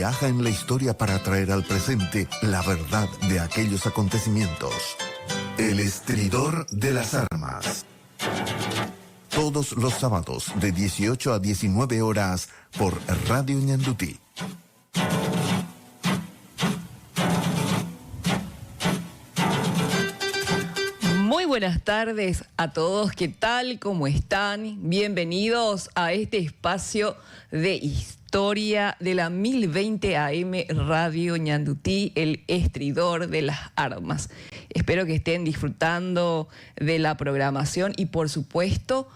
viaja en la historia para traer al presente la verdad de aquellos acontecimientos. El estridor de las armas. Todos los sábados de 18 a 19 horas por Radio Ñandutí. Muy buenas tardes a todos, ¿qué tal? ¿Cómo están? Bienvenidos a este espacio de historia de la 1020 AM Radio Ñandutí, el estridor de las armas. Espero que estén disfrutando de la programación y, por supuesto,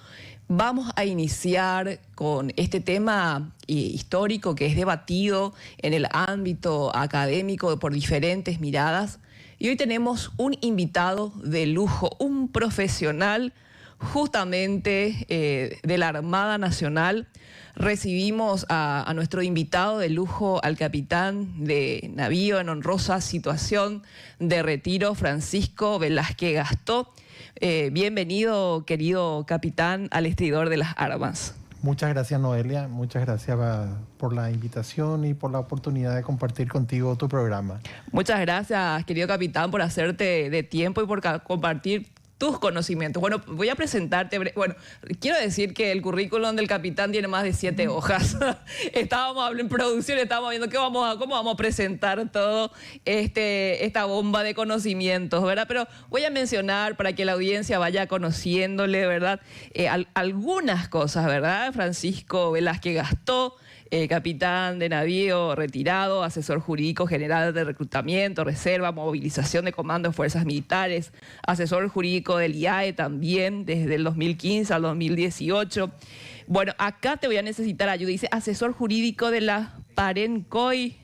vamos a iniciar con este tema histórico que es debatido en el ámbito académico por diferentes miradas. Y hoy tenemos un invitado de lujo, un profesional justamente de la Armada Nacional. Recibimos a nuestro invitado de lujo, al capitán de navío en honrosa situación de retiro, Francisco Velázquez Gastó. Bienvenido, querido capitán, al estridor de las armas. Muchas gracias, Noelia. Muchas gracias por la invitación y por la oportunidad de compartir contigo tu programa. Muchas gracias, querido capitán, por hacerte de tiempo y por compartir tus conocimientos. Bueno, voy a presentarte. Bueno, quiero decir que el currículum del capitán tiene más de 7 hojas. Estábamos en producción, estábamos viendo cómo vamos a presentar todo esta bomba de conocimientos, ¿verdad? Pero voy a mencionar para que la audiencia vaya conociéndole, ¿verdad? Algunas cosas, ¿verdad? Francisco Velázquez Gastó, capitán de navío retirado, asesor jurídico general de reclutamiento, reserva, movilización de comando de fuerzas militares, asesor jurídico del IAE también desde el 2015 al 2018. Bueno, acá te voy a necesitar ayuda. Dice asesor jurídico de la Parencoy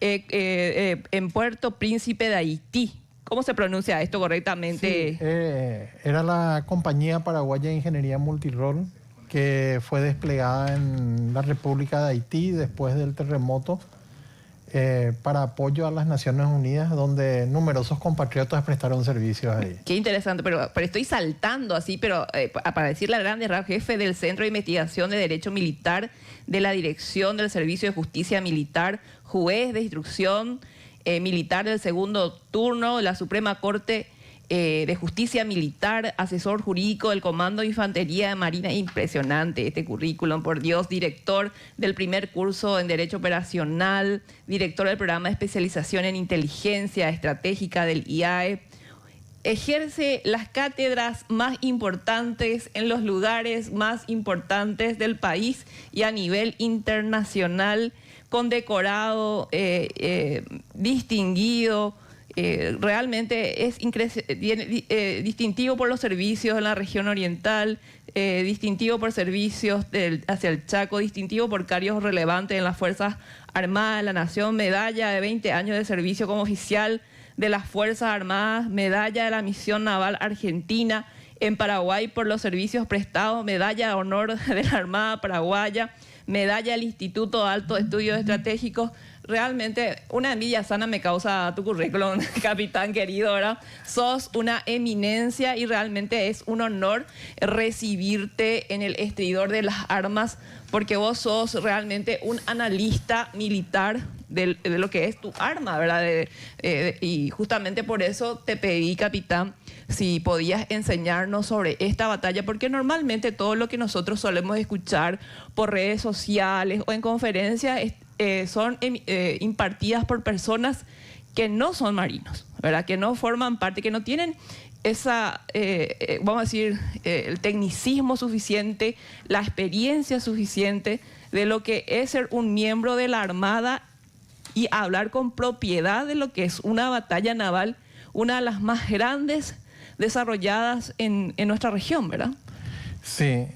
en Puerto Príncipe de Haití. ¿Cómo se pronuncia esto correctamente? Sí, era la compañía paraguaya de ingeniería multirol que fue desplegada en la República de Haití después del terremoto para apoyo a las Naciones Unidas, donde numerosos compatriotas prestaron servicios ahí. Qué interesante, pero estoy saltando así, pero para decirle a grandes rasgos, jefe del Centro de Investigación de Derecho Militar de la Dirección del Servicio de Justicia Militar, juez de instrucción militar del segundo turno de la Suprema Corte de Justicia Militar, asesor jurídico del Comando de Infantería de Marina. Impresionante este currículum, por Dios. Director del primer curso en Derecho Operacional, director del programa de especialización en inteligencia estratégica del IAE. Ejerce las cátedras más importantes en los lugares más importantes del país y a nivel internacional, condecorado, distinguido. Realmente es distintivo por los servicios en la región oriental, distintivo por servicios hacia el Chaco, distintivo por cargos relevantes en las Fuerzas Armadas de la Nación, medalla de 20 años de servicio como oficial de las Fuerzas Armadas, medalla de la Misión Naval Argentina en Paraguay por los servicios prestados, medalla de honor de la Armada Paraguaya, medalla del Instituto de Altos Estudios Estratégicos. Realmente una envidia sana me causa tu currículum, capitán querido, ¿verdad? Sos una eminencia y realmente es un honor recibirte en el estridor de las armas, porque vos sos realmente un analista militar de lo que es tu arma, ¿verdad? Y justamente por eso te pedí, capitán, si podías enseñarnos sobre esta batalla, porque normalmente todo lo que nosotros solemos escuchar por redes sociales o en conferencias son impartidas por personas que no son marinos, ¿verdad? Que no forman parte, que no tienen esa, vamos a decir, el tecnicismo suficiente, la experiencia suficiente de lo que es ser un miembro de la Armada y hablar con propiedad de lo que es una batalla naval, una de las más grandes desarrolladas en nuestra región, ¿verdad? Sí,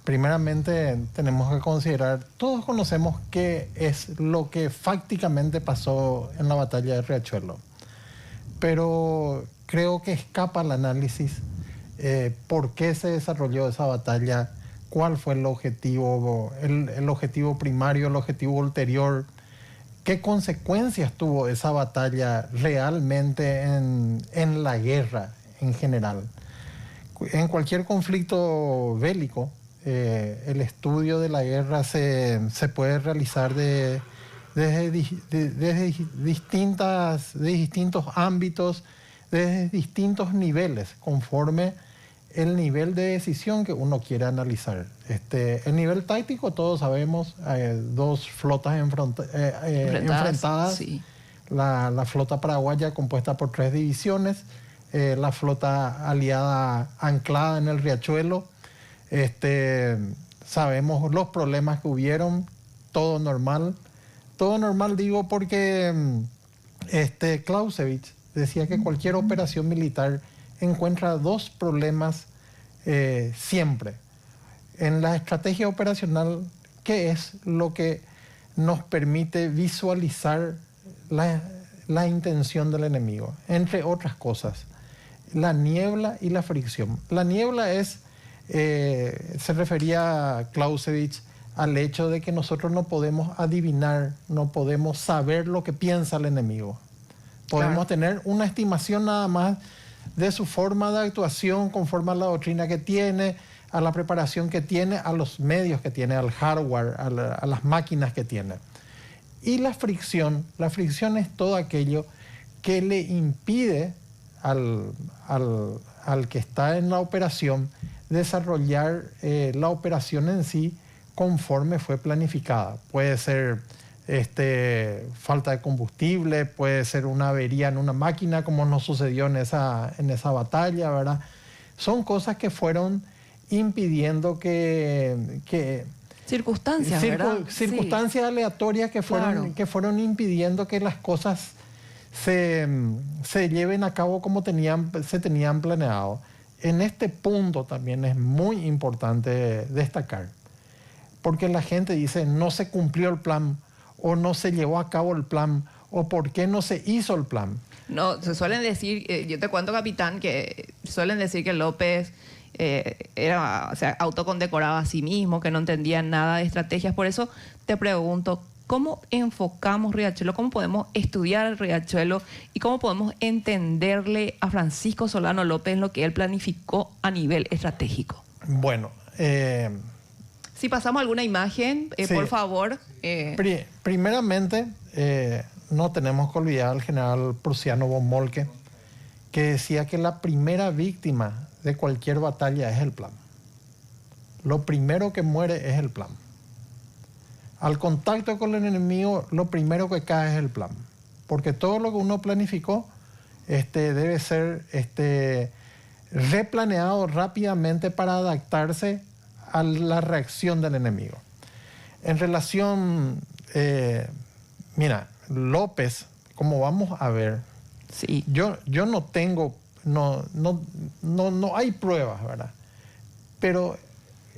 primeramente tenemos que considerar, todos conocemos qué es lo que fácticamente pasó en la batalla de Riachuelo, pero creo que escapa el análisis por qué se desarrolló esa batalla, cuál fue el objetivo, el objetivo primario, el objetivo ulterior, qué consecuencias tuvo esa batalla realmente en la guerra en general. En cualquier conflicto bélico, el estudio de la guerra se puede realizar desde distintos ámbitos, desde distintos niveles, conforme el nivel de decisión que uno quiere analizar. El nivel táctico, todos sabemos, dos flotas enfrentadas. Sí. La flota paraguaya compuesta por 3 divisiones, la flota aliada anclada en el Riachuelo. Sabemos los problemas que hubieron, todo normal. Todo normal digo porque Clausewitz decía que cualquier operación militar encuentra 2 problemas siempre. En la estrategia operacional, ¿qué es lo que nos permite visualizar la intención del enemigo? Entre otras cosas, la niebla y la fricción. La niebla se refería Clausewitz al hecho de que nosotros no podemos adivinar, no podemos saber lo que piensa el enemigo. Podemos tener una estimación nada más de su forma de actuación conforme a la doctrina que tiene, a la preparación que tiene, a los medios que tiene, al hardware, a las máquinas que tiene. Y la fricción es todo aquello que le impide al que está en la operación desarrollar la operación en sí conforme fue planificada. Puede ser falta de combustible, puede ser una avería en una máquina, como nos sucedió en esa batalla, ¿verdad? Son cosas que fueron impidiendo que circunstancias, ¿verdad? Circunstancias aleatorias que fueron impidiendo que las cosas se lleven a cabo como se tenían planeado. En este punto también es muy importante destacar, porque la gente dice no se cumplió el plan, o no se llevó a cabo el plan, o por qué no se hizo el plan. No, se suelen decir, yo te cuento, capitán, que suelen decir que López autocondecoraba a sí mismo, que no entendía nada de estrategias. Por eso te pregunto, ¿cómo enfocamos Riachuelo? ¿Cómo podemos estudiar el Riachuelo? ¿Y cómo podemos entenderle a Francisco Solano López en lo que él planificó a nivel estratégico? Bueno, si pasamos alguna imagen, sí, por favor. Primeramente, no tenemos que olvidar al general prusiano von Moltke, que decía que la primera víctima de cualquier batalla es el plan. Lo primero que muere es el plan. Al contacto con el enemigo, lo primero que cae es el plan. Porque todo lo que uno planificó debe ser replaneado rápidamente para adaptarse a la reacción del enemigo. En relación, mira, López, como vamos a ver, sí, yo no tengo, no hay pruebas, ¿verdad? Pero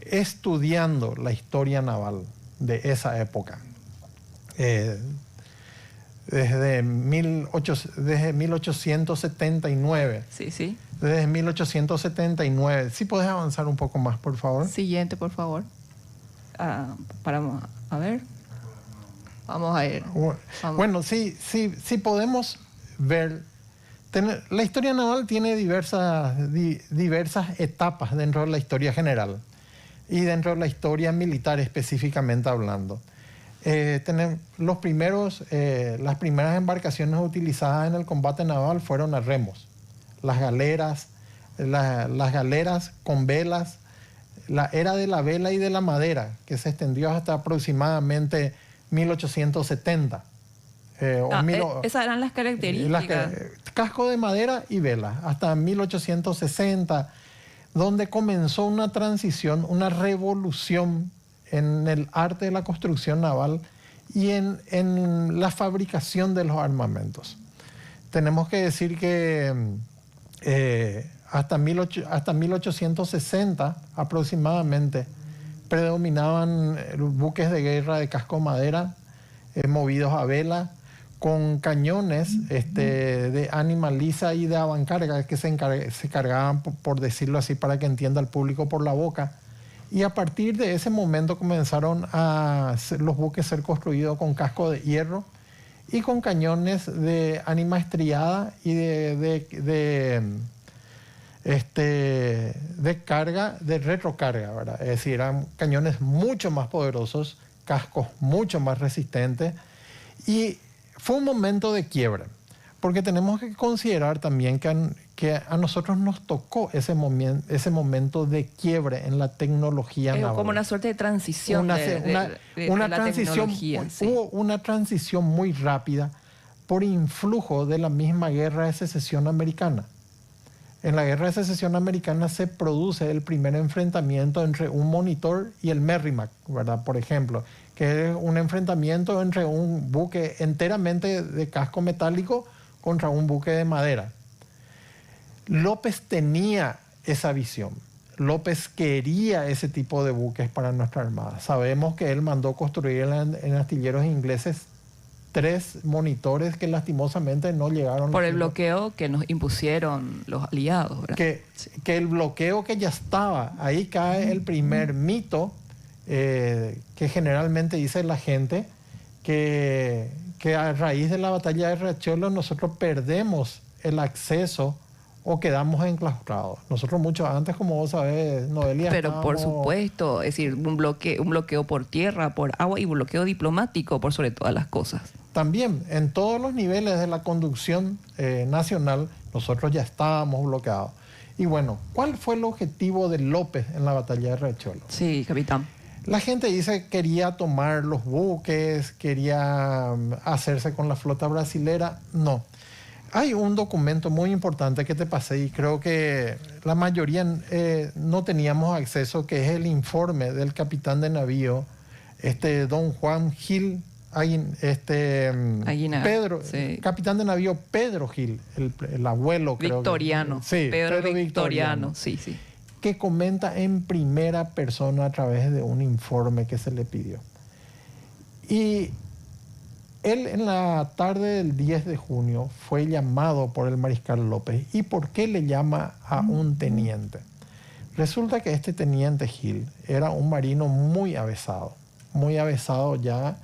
estudiando la historia naval de esa época, desde 1879. Sí, sí. Desde 1879. ¿Sí podés avanzar un poco más, por favor? Siguiente, por favor. A ver. Vamos a ir. Bueno, sí podemos ver. La historia naval tiene diversas etapas dentro de la historia general y dentro de la historia militar específicamente hablando. Tenemos las primeras embarcaciones utilizadas en el combate naval fueron a remos. Las galeras con velas, la era de la vela y de la madera, que se extendió hasta aproximadamente 1870. Esas eran las características. Casco de madera y vela, hasta 1860, donde comenzó una transición, una revolución en el arte de la construcción naval y en la fabricación de los armamentos. Tenemos que decir que hasta 1860 aproximadamente predominaban buques de guerra de casco de madera movidos a vela, con cañones de ánima lisa y de avancarga que se cargaban, por decirlo así, para que entienda el público, por la boca. Y a partir de ese momento comenzaron los buques a ser construidos con casco de hierro y con cañones de ánima estriada y de carga, de retrocarga, ¿verdad? Es decir, eran cañones mucho más poderosos, cascos mucho más resistentes Y fue un momento de quiebre, porque tenemos que considerar también que a nosotros nos tocó ese momento de quiebre en la tecnología naval. Como una suerte de transición una la transición, tecnología. Sí. Hubo una transición muy rápida por influjo de la misma guerra de secesión americana. En la guerra de secesión americana se produce el primer enfrentamiento entre un monitor y el Merrimack, ¿verdad? Por ejemplo, que es un enfrentamiento entre un buque enteramente de casco metálico contra un buque de madera. López tenía esa visión. López quería ese tipo de buques para nuestra armada. Sabemos que él mandó construir en astilleros ingleses 3 monitores que lastimosamente no llegaron. Por el bloqueo que nos impusieron los aliados, ¿verdad? Que el bloqueo que ya estaba, ahí cae el primer mito que generalmente dice la gente, que a raíz de la batalla de Riachuelo nosotros perdemos el acceso o quedamos enclaustrados. Nosotros mucho antes, como vos sabés, Noelia... Pero por supuesto, es decir, un bloqueo por tierra, por agua y bloqueo diplomático por sobre todas las cosas. También, en todos los niveles de la conducción nacional, nosotros ya estábamos bloqueados. Y bueno, ¿cuál fue el objetivo de López en la batalla de Riachuelo? Sí, capitán. La gente dice que quería tomar los buques, quería hacerse con la flota brasilera. No. Hay un documento muy importante que te pasé y creo que la mayoría no teníamos acceso, que es el informe del capitán de navío, don Juan Gil, Pedro, sí. Capitán de navío Pedro Gil, el abuelo, Victoriano. creo que, sí, Pedro Victoriano, sí, sí. Que comenta en primera persona a través de un informe que se le pidió. Y él en la tarde del 10 de junio fue llamado por el mariscal López. ¿Y por qué le llama a un teniente? Resulta que este teniente Gil era un marino muy avesado ya,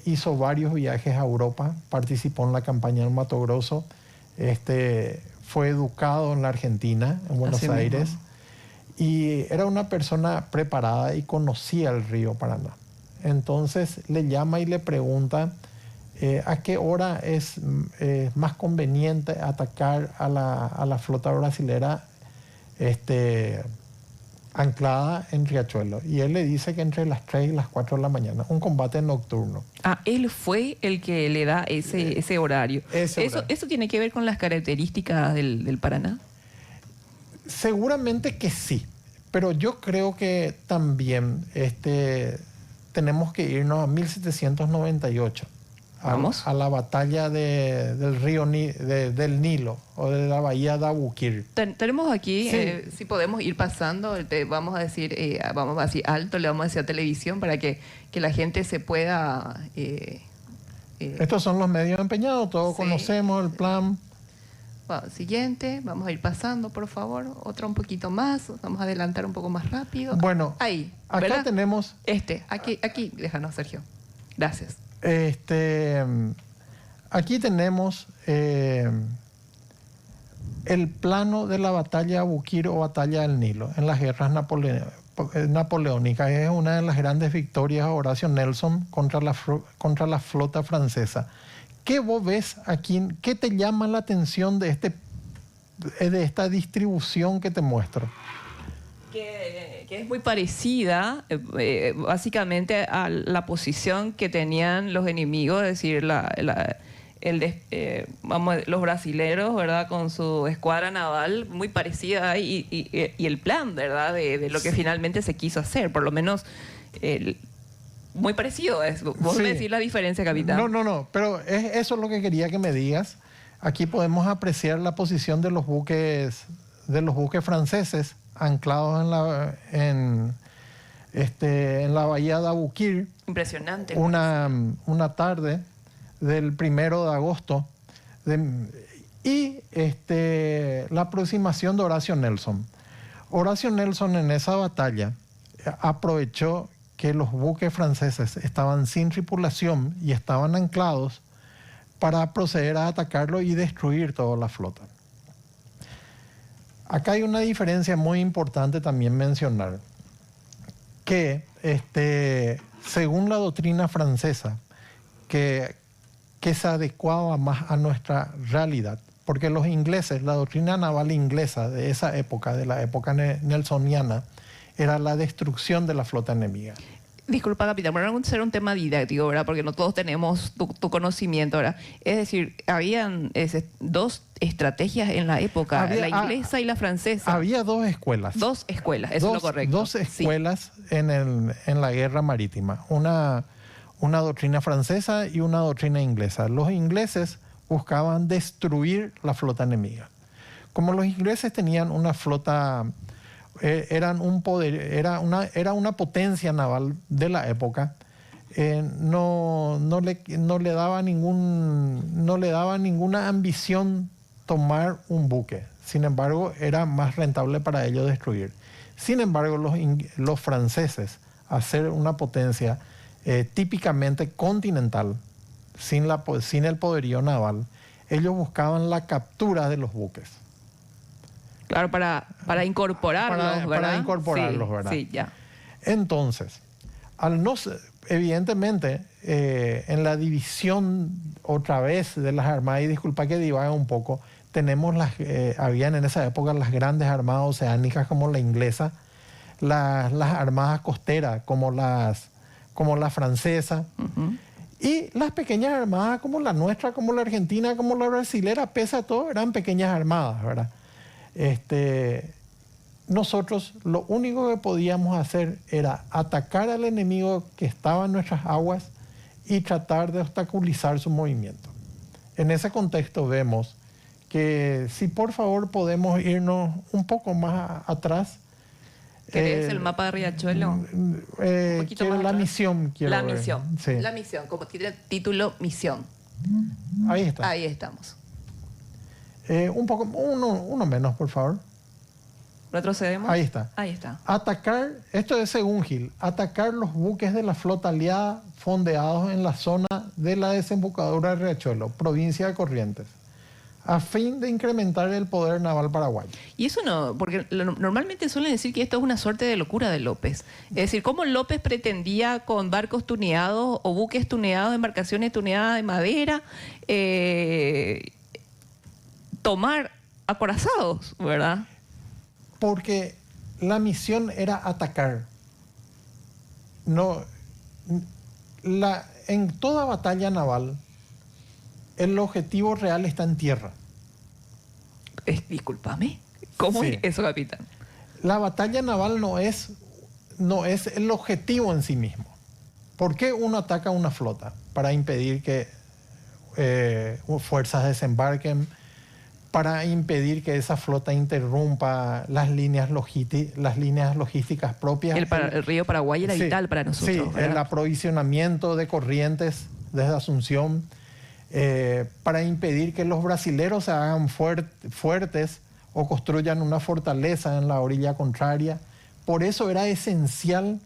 hizo varios viajes a Europa, participó en la campaña del Mato Grosso, fue educado en la Argentina, en Buenos Aires, y era una persona preparada y conocía el río Paraná. Entonces le llama y le pregunta a qué hora es más conveniente atacar a la flota brasilera anclada en Riachuelo. Y él le dice que entre las 3 y las 4 de la mañana, un combate nocturno. Ah, él fue el que le da ese horario. ¿Eso tiene que ver con las características del Paraná? Seguramente que sí, pero yo creo que también tenemos que irnos a 1798. ¿Vamos? A la batalla del río del Nilo o de la bahía de Abuquir. Tenemos aquí, Sí. si podemos ir pasando, vamos a decir alto, le vamos a decir a televisión para que la gente se pueda... Estos son los medios empeñados, todos Sí. conocemos el plan. Bueno, siguiente, vamos a ir pasando, por favor. Otra un poquito más, vamos a adelantar un poco más rápido. Bueno, ahí, acá ¿verdad? tenemos... Aquí, déjanos, Sergio. Gracias. Aquí tenemos el plano de la batalla de Abuquir o batalla del Nilo en las guerras napoleónicas. Es una de las grandes victorias de Horacio Nelson contra la flota francesa. ¿Qué vos ves aquí? ¿Qué te llama la atención de esta distribución que te muestro? Que es muy parecida básicamente a la posición que tenían los enemigos, es decir, los brasileros, ¿verdad? Con su escuadra naval, muy parecida, y el plan, ¿verdad? De lo que finalmente se quiso hacer, por lo menos muy parecido. Vos Sí. me decís la diferencia, capitán. No, pero eso es lo que quería que me digas. Aquí podemos apreciar la posición de los buques franceses anclados en la bahía de Abuquir. Impresionante. Una tarde del 1 de agosto y la aproximación de Horacio Nelson. Horacio Nelson en esa batalla aprovechó que los buques franceses estaban sin tripulación y estaban anclados para proceder a atacarlo y destruir toda la flota. Acá hay una diferencia muy importante también mencionar, que según la doctrina francesa, que que se adecuaba más a nuestra realidad. Porque los ingleses, la doctrina naval inglesa de esa época, de la época nelsoniana, era la destrucción de la flota enemiga. Disculpa, capitán, pero no ser un tema didáctico, ¿verdad? Porque no todos tenemos tu conocimiento, ¿verdad? Es decir, habían dos estrategias en la época, la inglesa y la francesa. Había dos escuelas. Dos escuelas, eso es lo correcto. Dos escuelas en la guerra marítima. Una doctrina francesa y una doctrina inglesa. Los ingleses buscaban destruir la flota enemiga. Como los ingleses tenían una flota... era una potencia naval de la época, no le daba ninguna ambición tomar un buque. Sin embargo, era más rentable para ellos destruir. Sin embargo, los franceses, al ser una potencia típicamente continental, sin el poderío naval, ellos buscaban la captura de los buques. Claro, para incorporarlos, ¿verdad? Para incorporarlos, ¿verdad? Sí, ya. Entonces, evidentemente, en la división otra vez de las armadas, y disculpa que divague un poco, tenemos habían en esa época las grandes armadas oceánicas como la inglesa, las armadas costeras como la francesa, y las pequeñas armadas como la nuestra, como la argentina, como la brasilera, pese a todo, eran pequeñas armadas, ¿verdad? Nosotros lo único que podíamos hacer era atacar al enemigo que estaba en nuestras aguas y tratar de obstaculizar su movimiento. En ese contexto vemos que si por favor podemos irnos un poco más atrás. ¿Querés el mapa de Riachuelo? Un poquito más la atrás. Misión. La ver. misión. Sí. La misión, como tiene el título Misión. Ahí está. Ahí estamos. Un poco, uno menos, por favor. ¿Retrocedemos? Ahí está. Ahí está. Atacar, esto es según Gil, atacar los buques de la flota aliada fondeados en la zona de la desembocadura de Riachuelo, provincia de Corrientes, a fin de incrementar el poder naval paraguayo. Y eso no, porque normalmente suelen decir que esto es una suerte de locura de López. Es decir, cómo López pretendía con barcos tuneados o buques tuneados, embarcaciones tuneadas de madera, tomar acorazados, ¿verdad? Porque la misión era atacar. En toda batalla naval, el objetivo real está en tierra. Discúlpame. ¿Cómo Sí. es eso, capitán? La batalla naval no es el objetivo en sí mismo. ¿Por qué uno ataca una flota? Para impedir que fuerzas desembarquen, para impedir que esa flota interrumpa las líneas logísticas propias. El río Paraguay era Sí, vital para nosotros. Sí, ¿verdad? el aprovisionamiento de corrientes desde Asunción, para impedir que los brasileros se hagan fuertes o construyan una fortaleza en la orilla contraria. Por eso era esencial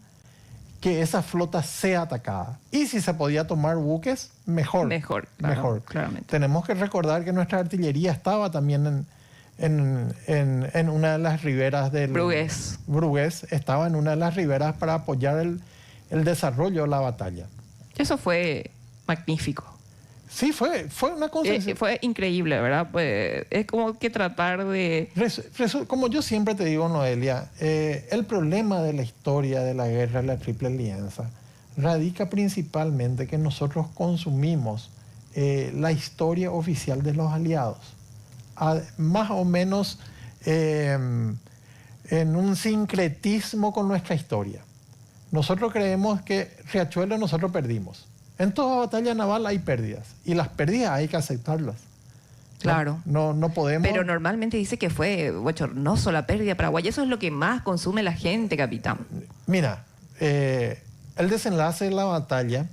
que esa flota sea atacada. Y si se podía tomar buques, mejor. Mejor, claro, mejor. claramente. Tenemos que recordar que nuestra artillería estaba también en una de las riberas del... Brugués estaba en una de las riberas para apoyar el desarrollo de la batalla. Eso fue magnífico. Sí, fue una cosa... Fue increíble, ¿verdad? Pues, es como que tratar de... Como yo siempre te digo, Noelia, el problema de la historia de la guerra de la Triple Alianza radica principalmente que nosotros consumimos la historia oficial de los aliados, más o menos en un sincretismo con nuestra historia. Nosotros creemos que Riachuelo nosotros perdimos. En toda batalla naval hay pérdidas y las pérdidas hay que aceptarlas. Claro. No podemos... Pero normalmente dice que fue bochornoso la pérdida de Paraguay. Eso es lo que más consume la gente, capitán. Mira, el desenlace de la batalla,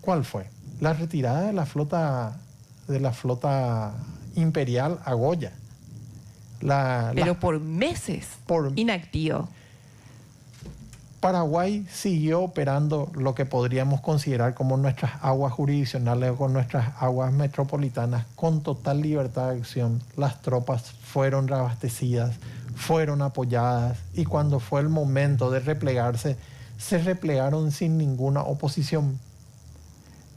¿cuál fue? La retirada de la flota imperial a Goya. Pero por meses inactivo. Paraguay siguió operando lo que podríamos considerar como nuestras aguas jurisdiccionales o con nuestras aguas metropolitanas con total libertad de acción. Las tropas fueron reabastecidas, fueron apoyadas y cuando fue el momento de replegarse, se replegaron sin ninguna oposición.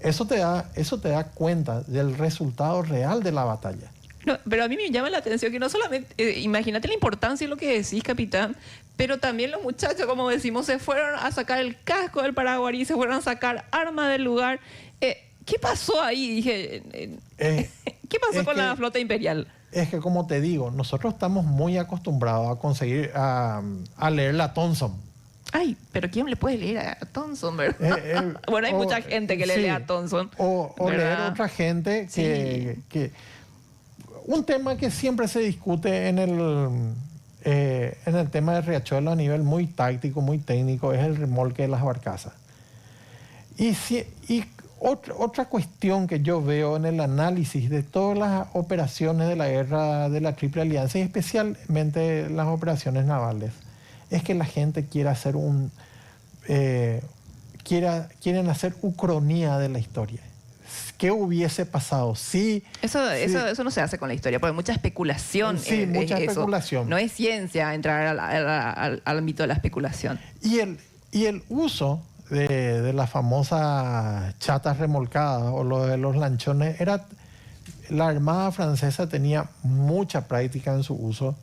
eso te da cuenta del resultado real de la batalla. No, pero a mí me llama la atención que no solamente, imagínate la importancia de lo que decís, capitán, pero también los muchachos, como decimos, se fueron a sacar el casco del Paraguarí, se fueron a sacar armas del lugar. ¿Qué pasó ahí? Dije, ¿qué pasó con la flota imperial? Es que, como te digo, nosotros estamos muy acostumbrados a conseguir, a leer la Thompson. Ay, pero ¿quién le puede leer a Thompson, verdad? Bueno, hay mucha gente que le lee a Thompson. O leer a otra gente que... Un tema que siempre se discute en el tema de Riachuelo a nivel muy táctico, muy técnico, es el remolque de las barcazas. Y otra cuestión que yo veo en el análisis de todas las operaciones de la guerra de la Triple Alianza, y especialmente las operaciones navales, es que la gente quiere hacer quieren hacer ucronía de la historia. ¿Qué hubiese pasado? Eso no se hace con la historia, porque hay mucha especulación. Sí, mucha especulación. No es ciencia entrar al ámbito de la especulación. Y el uso de las famosas chatas remolcadas o lo de los lanchones, la Armada Francesa tenía mucha práctica en su uso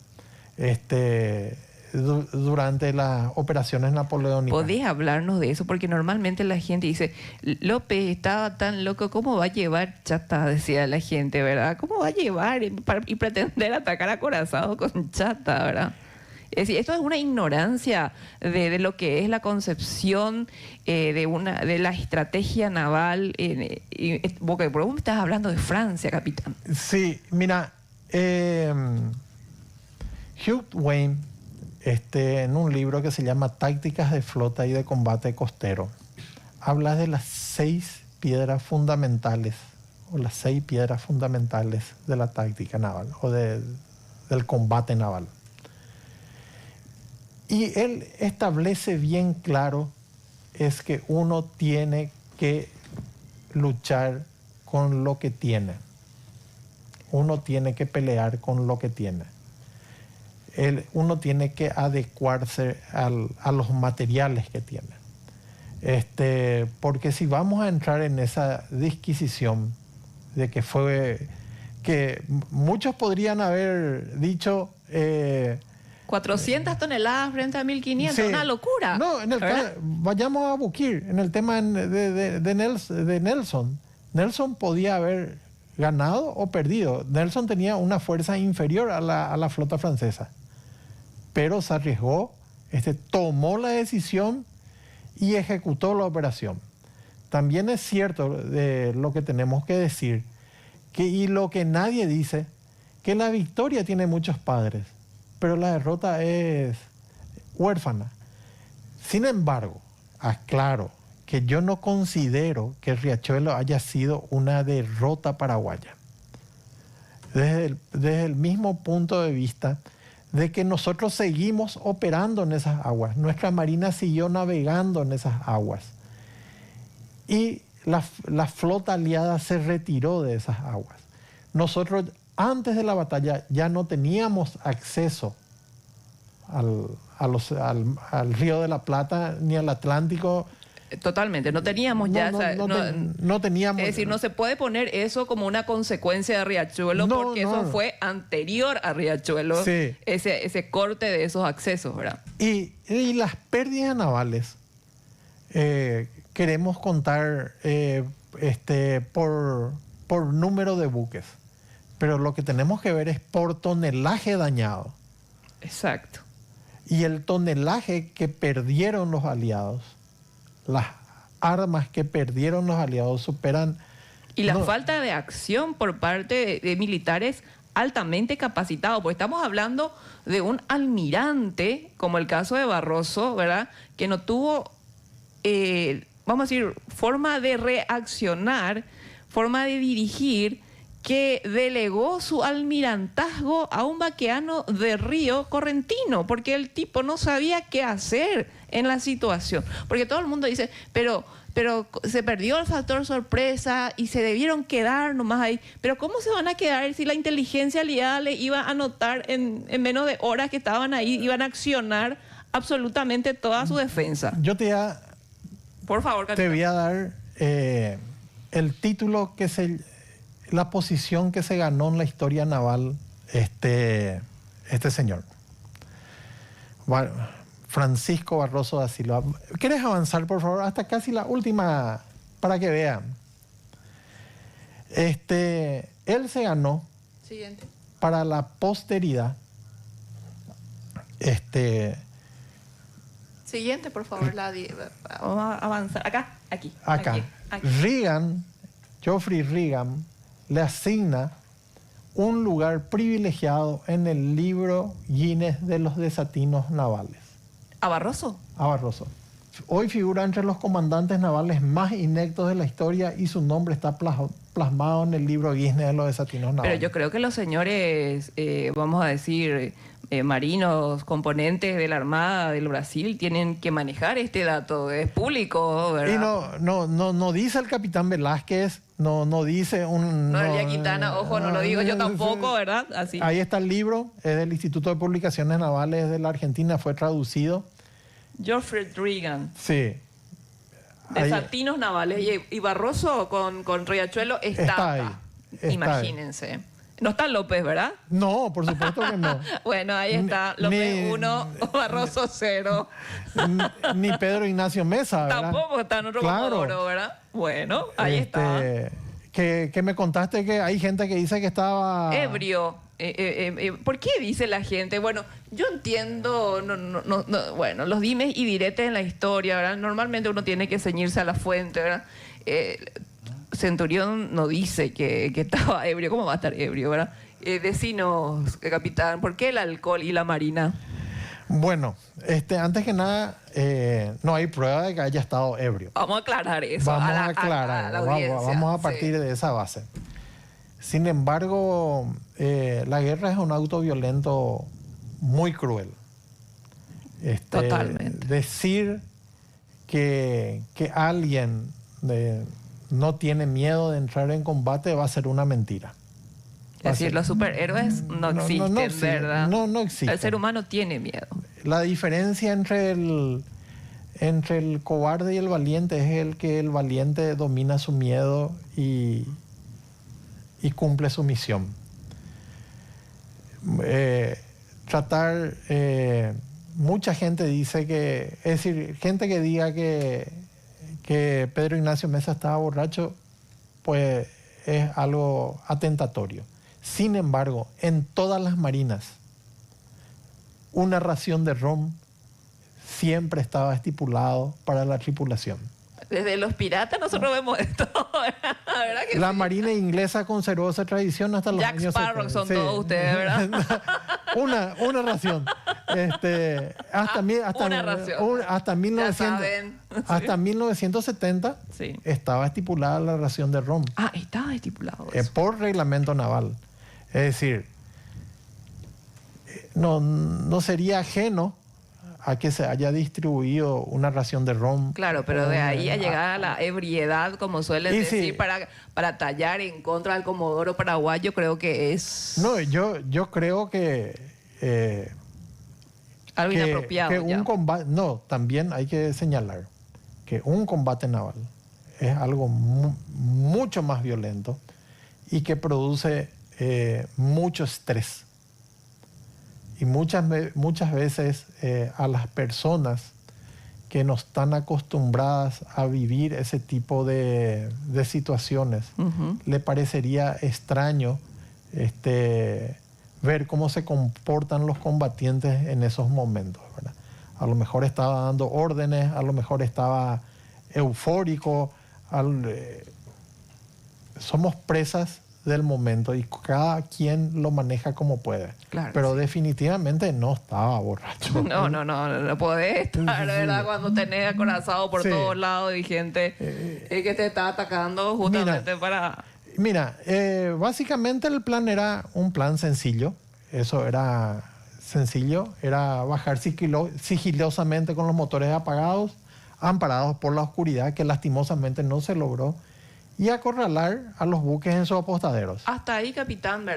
durante las operaciones napoleónicas. ¿Podés hablarnos de eso? Porque normalmente la gente dice, López estaba tan loco, ¿cómo va a llevar chata? Decía la gente, ¿verdad? ¿Cómo va a llevar y pretender atacar a Acorazado con chata, ¿verdad? Es decir, esto es una ignorancia de lo que es la concepción de la estrategia naval. Porque por vos me estás hablando de Francia, capitán. Sí, mira, Hugh Wayne, en un libro que se llama Tácticas de Flota y de Combate Costero, habla de las 6 piedras fundamentales, o las 6 piedras fundamentales de la táctica naval, o del combate naval. Y él establece bien claro es que uno tiene que luchar con lo que tiene. Uno tiene que pelear con lo que tiene. Uno tiene que adecuarse a los materiales que tiene. Porque si vamos a entrar en esa disquisición de que muchos podrían haber dicho... 400 toneladas frente a 1500, sí. Una locura. No, vayamos a Bukir, en el tema de Nelson. Nelson podía haber ganado o perdido. Nelson tenía una fuerza inferior a la flota francesa, pero se arriesgó, tomó la decisión y ejecutó la operación. También es cierto de lo que tenemos que decir, y lo que nadie dice, que la victoria tiene muchos padres, pero la derrota es huérfana. Sin embargo, aclaro que yo no considero que Riachuelo haya sido una derrota paraguaya. Desde el mismo punto de vista de que nosotros seguimos operando en esas aguas. Nuestra marina siguió navegando en esas aguas. Y la flota aliada se retiró de esas aguas. Nosotros, antes de la batalla, ya no teníamos acceso al Río de la Plata ni al Atlántico. Totalmente, no teníamos no teníamos. Es decir, no se puede poner eso como una consecuencia de Riachuelo, porque eso fue anterior a Riachuelo, sí. ese corte de esos accesos, ¿verdad? Y las pérdidas navales, queremos contar por número de buques, pero lo que tenemos que ver es por tonelaje dañado. Exacto. Y el tonelaje que perdieron los aliados, las armas que perdieron los aliados superan... Y la falta de acción por parte de militares altamente capacitados, porque estamos hablando de un almirante, como el caso de Barroso, ¿verdad?, que no tuvo, vamos a decir, forma de reaccionar, forma de dirigir, que delegó su almirantazgo a un vaqueano de Río Correntino, porque el tipo no sabía qué hacer en la situación. Porque todo el mundo dice, pero se perdió el factor sorpresa y se debieron quedar nomás ahí. Pero ¿cómo se van a quedar si la inteligencia aliada le iba a notar en menos de horas que estaban ahí, iban a accionar absolutamente toda su defensa? Yo por favor, capitán. te voy a dar el título la posición que se ganó en la historia naval este señor. Francisco Barroso da Silva. ¿Quieres avanzar, por favor? Hasta casi la última, para que vean. Él se ganó Siguiente. para la posteridad. Siguiente, por favor. Vamos a avanzar. Acá, aquí. Acá. Aquí. Geoffrey Reagan, le asigna un lugar privilegiado en el libro Guinness de los desatinos navales. ¿A Barroso? A Barroso. Hoy figura entre los comandantes navales más ineptos de la historia y su nombre está plasmado en el libro Guinness de los desatinos navales. Pero yo creo que los señores, vamos a decir, marinos, componentes de la Armada del Brasil, tienen que manejar este dato. Es público, ¿verdad? Y no dice el capitán Velázquez, no dice un... No, Elia Quintana, ojo, no lo digo yo tampoco, ¿verdad? Así. Ahí está el libro, es del Instituto de Publicaciones Navales de la Argentina, fue traducido. Geoffrey Reagan. Sí. Desatinos navales. Y Barroso con Riachuelo está ahí. acá. Está Imagínense. Ahí. No está López, ¿verdad? No, por supuesto que no. Bueno, ahí está. López 1, Barroso 0. Ni Pedro Ignacio Mesa, ¿verdad? Tampoco está en otro Comodoro, ¿verdad? Bueno, ahí está. Que me contaste que hay gente que dice que estaba... Ebrio. ¿Por qué dice la gente? Bueno, yo entiendo, bueno, los dimes y diretes en la historia, ¿verdad? Normalmente uno tiene que ceñirse a la fuente, ¿verdad? Centurión no dice que estaba ebrio. ¿Cómo va a estar ebrio, verdad? Decinos, capitán, ¿por qué el alcohol y la marina? Bueno, antes que nada, no hay prueba de que haya estado ebrio. Vamos a aclarar eso. Vamos a aclarar, a la audiencia. vamos a partir de esa base. Sin embargo, la guerra es un acto violento muy cruel. Totalmente. Decir que alguien no tiene miedo de entrar en combate va a ser una mentira. Es decir, los superhéroes no existen, ¿verdad? No existen. El ser humano tiene miedo. La diferencia entre el cobarde y el valiente es el valiente domina su miedo y cumple su misión. Mucha gente dice que, es decir, gente que diga que Pedro Ignacio Mesa estaba borracho, pues es algo atentatorio. Sin embargo, en todas las marinas, una ración de ron siempre estaba estipulado para la tripulación. Desde los piratas nosotros vemos esto, ¿verdad? Que la sí? Marina inglesa conservó esa tradición hasta los Jack años Sparrow 70. son todos ustedes, ¿verdad? una ración. Una ración. Hasta Ya saben. hasta 1970 Sí. estaba estipulada la ración de ron. Ah, estaba estipulado eso. Por reglamento naval. Es decir, no sería ajeno a que se haya distribuido una ración de ron. Claro, pero de ahí a llegar a la ebriedad, como suelen decir, sí. para tallar en contra del Comodoro paraguayo, creo que es No, yo creo que algo inapropiado. que un combate, no, también hay que señalar que un combate naval es algo mucho más violento y que produce mucho estrés. Y muchas veces a las personas que no están acostumbradas a vivir ese tipo de situaciones, le parecería extraño ver cómo se comportan los combatientes en esos momentos, ¿verdad? A lo mejor estaba dando órdenes, a lo mejor estaba eufórico. Somos presas del momento y cada quien lo maneja como puede. Claro, pero sí. definitivamente no estaba borracho. No podés estar, ¿verdad? Cuando tenés acorazado por Sí. todos lados y gente que te está atacando justamente para... Mira, básicamente el plan era un plan sencillo. Eso era sencillo. Era bajar sigilosamente con los motores apagados, amparados por la oscuridad, que lastimosamente no se logró, y acorralar a los buques en sus apostaderos. Hasta ahí, capitán, ¿verdad?